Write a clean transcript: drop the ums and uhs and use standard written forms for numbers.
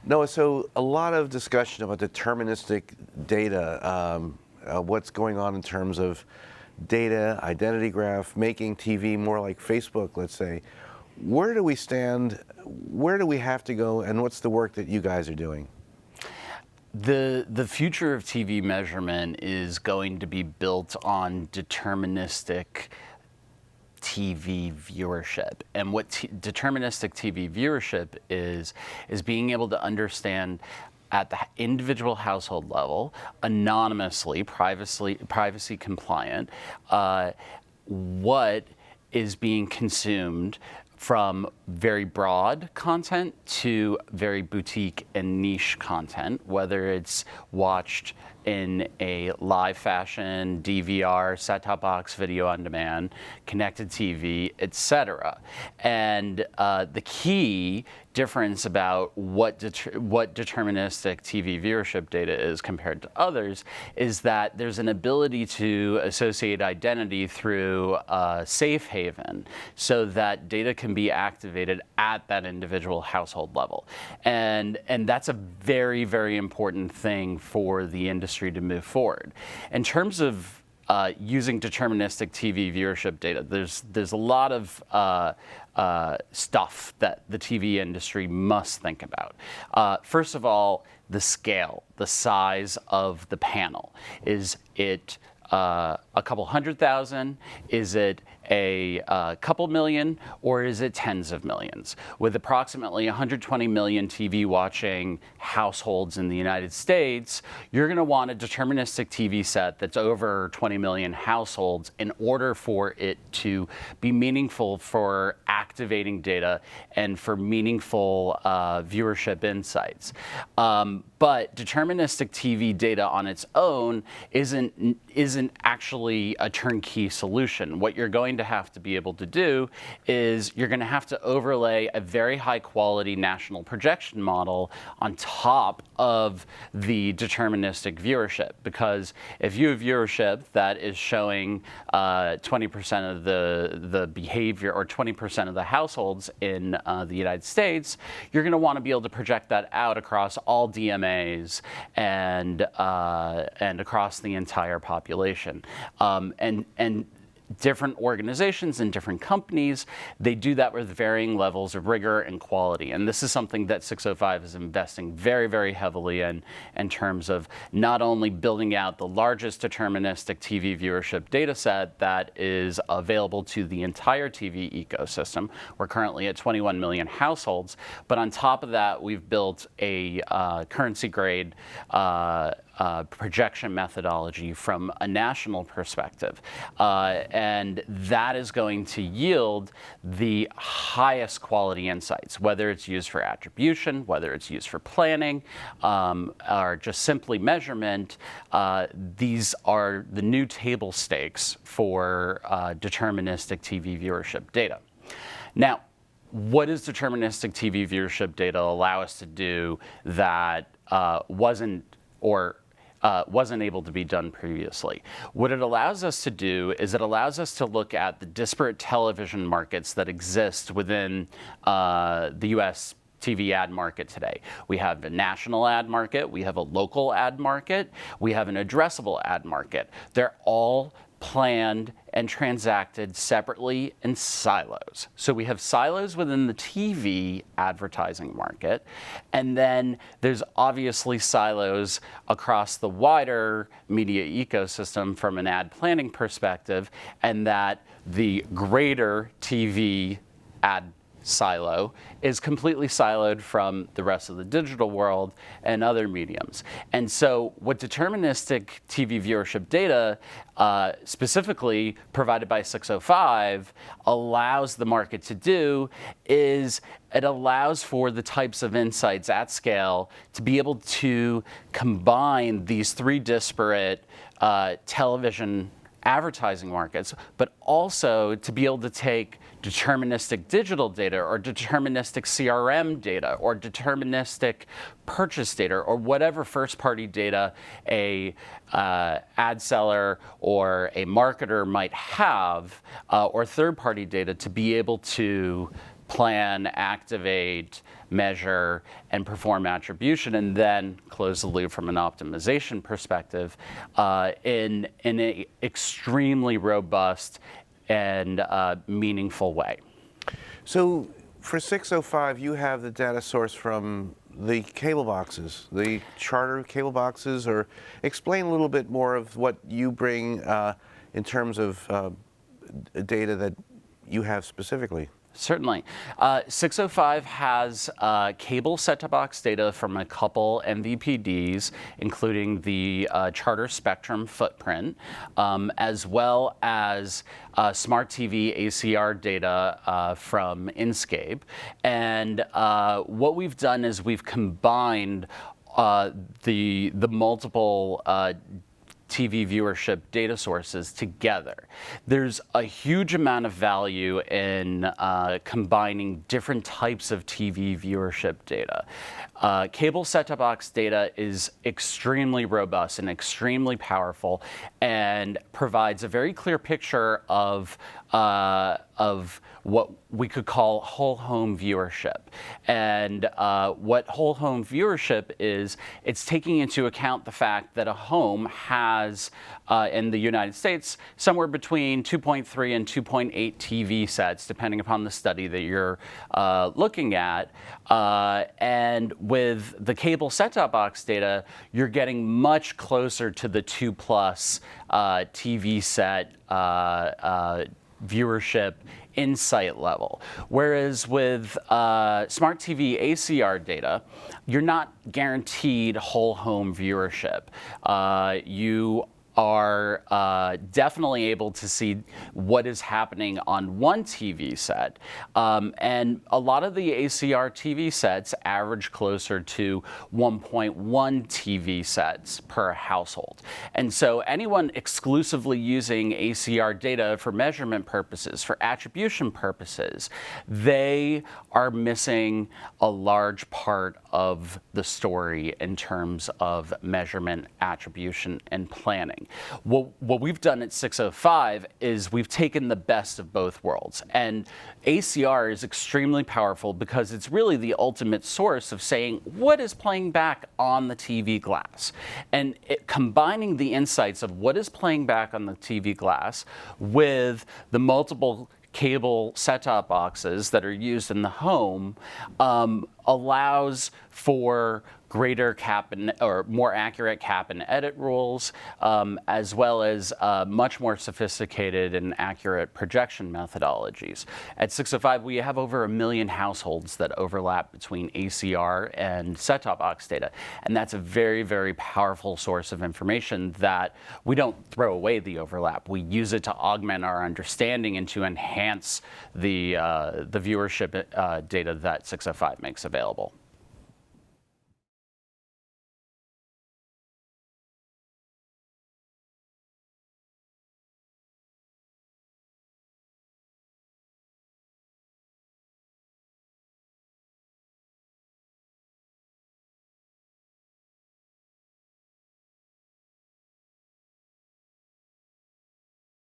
Noah, so a lot of discussion about deterministic data, what's going on in terms of data, identity graph, making TV more like Facebook, let's say. Where do we stand? Where do we have to go? And what's the work that you guys are doing? The future of TV measurement is going to be built on deterministic TV viewership. And what deterministic TV viewership is being able to understand at the individual household level, anonymously, privacy compliant, what is being consumed from very broad content to very boutique and niche content, whether it's watched in a live fashion, DVR, set-top box, video on demand, connected TV, etc. And the key difference about what deterministic TV viewership data is compared to others is that there's an ability to associate identity through a safe haven so that data can be activated at that individual household level. And that's a very, very important thing for the industry to move forward. In terms of using deterministic TV viewership data, there's a lot of stuff that the TV industry must think about. First of all, the scale, the size of the panel. Is it a couple 100,000? Is it a couple million, or is it tens of millions? With approximately 120 million TV watching households in the United States, you're going to want a deterministic TV set that's over 20 million households in order for it to be meaningful for activating data and for meaningful viewership insights. But deterministic TV data on its own isn't actually a turnkey solution. What you're going to have to be able to do is you're going to have to overlay a very high quality national projection model on top of the deterministic viewership. Because if you have viewership that is showing 20% of the behavior or 20% of the households in the United States, you're going to want to be able to project that out across all DMAs and across the entire population. And different organizations and different companies, they do that with varying levels of rigor and quality. And this is something that 605 is investing very, very heavily in terms of not only building out the largest deterministic TV viewership data set that is available to the entire TV ecosystem. We're currently at 21 million households, but on top of that, we've built a currency grade projection methodology from a national perspective. And that is going to yield the highest quality insights, whether it's used for attribution, whether it's used for planning, or just simply measurement. These are the new table stakes for deterministic TV viewership data. Now, what does deterministic TV viewership data allow us to do that wasn't able to be done previously? What it allows us to do is it allows us to look at the disparate television markets that exist within the US TV ad market today. We have a national ad market, we have a local ad market, we have an addressable ad market. They're all planned and transacted separately in silos. So we have silos within the TV advertising market, and then there's obviously silos across the wider media ecosystem from an ad planning perspective, and that the greater TV ad silo is completely siloed from the rest of the digital world and other mediums. And so what deterministic TV viewership data, specifically provided by 605, allows the market to do is it allows for the types of insights at scale to be able to combine these three disparate television advertising markets, but also to be able to take deterministic digital data or deterministic CRM data or deterministic purchase data or whatever first-party data a ad seller or a marketer might have, or third-party data, to be able to plan, activate, measure, and perform attribution, and then close the loop from an optimization perspective in an extremely robust and meaningful way. So for 605, you have the data source from the cable boxes, the charter cable boxes, or explain a little bit more of what you bring in terms of data that you have specifically. Certainly. 605 has cable set-top box data from a couple MVPDs, including the Charter Spectrum footprint, as well as smart TV ACR data from Inscape. And what we've done is we've combined the multiple TV viewership data sources together. There's a huge amount of value in combining different types of TV viewership data. Cable set-top box data is extremely robust and extremely powerful and provides a very clear picture of what we could call whole home viewership. And what whole home viewership is, it's taking into account the fact that a home has, in the United States, somewhere between 2.3 and 2.8 TV sets, depending upon the study that you're looking at. And with the cable set-top box data, you're getting much closer to the 2+ TV set viewership insight level. Whereas with smart TV ACR data, you're not guaranteed whole home viewership. You are definitely able to see what is happening on one TV set. And a lot of the ACR TV sets average closer to 1.1 TV sets per household. And so anyone exclusively using ACR data for measurement purposes, for attribution purposes, they are missing a large part of the story in terms of measurement, attribution, and planning. What we've done at 605 is we've taken the best of both worlds. And ACR is extremely powerful because it's really the ultimate source of saying what is playing back on the TV glass. And combining the insights of what is playing back on the TV glass with the multiple cable set-top boxes that are used in the home allows for greater cap and, or more accurate cap and edit rules, as well as much more sophisticated and accurate projection methodologies. At 605, we have over 1 million households that overlap between ACR and set-top box data. And that's a very, very powerful source of information that we don't throw away the overlap. We use it to augment our understanding and to enhance the viewership data that 605 makes available.